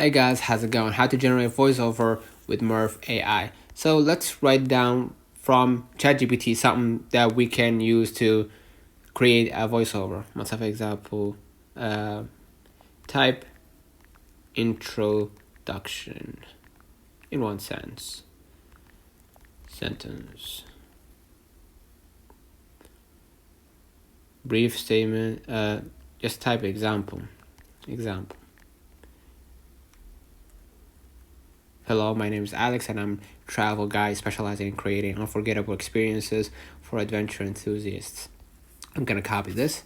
Hey guys, how's it going? How to generate voiceover with Murf AI. So let's write down from ChatGPT something that we can use to create a voiceover. Let's have an example. Type introduction in one sentence. Brief statement. Just type example. Hello, my name is Alex and I'm a travel guide specializing in creating unforgettable experiences for adventure enthusiasts. I'm going to copy this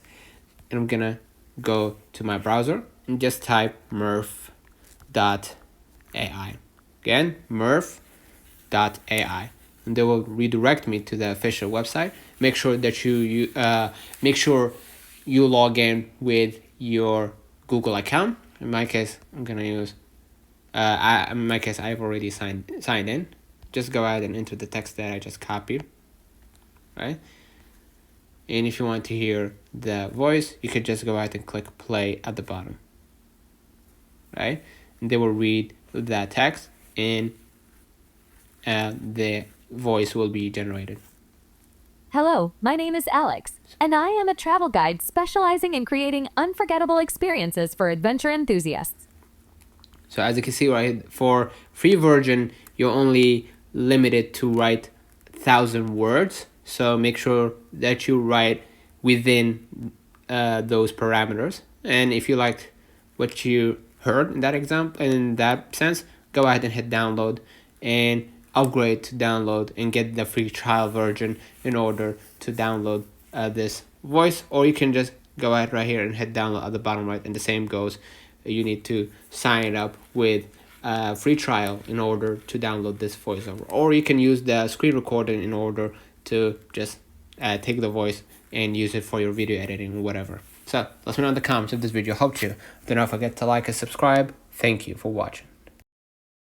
and I'm going to go to my browser and just type murf.ai. Again, murf.ai. And they will redirect me to the official website. Make sure that you log in with your Google account. In my case, I'm going to use in my case, I've already signed in. Just go ahead and enter the text that I just copied, right? And if you want to hear the voice, you could just go ahead and click play at the bottom, right? And they will read that text and the voice will be generated. Hello, my name is Alex, and I am a travel guide specializing in creating unforgettable experiences for adventure enthusiasts. So as you can see, right, for free version, you're only limited to write 1,000 words. So make sure that you write within those parameters. And if you liked what you heard in that example, in that sense, go ahead and hit download and upgrade to download and get the free trial version in order to download this voice. Or you can just go ahead right here and hit download at the bottom right, and the same goes. You need to sign up with a free trial in order to download this voiceover, or you can use the screen recording in order to just take the voice and use it for your video editing or whatever. So let me know in the comments if this video helped you. Do not forget to like and subscribe. Thank you for watching.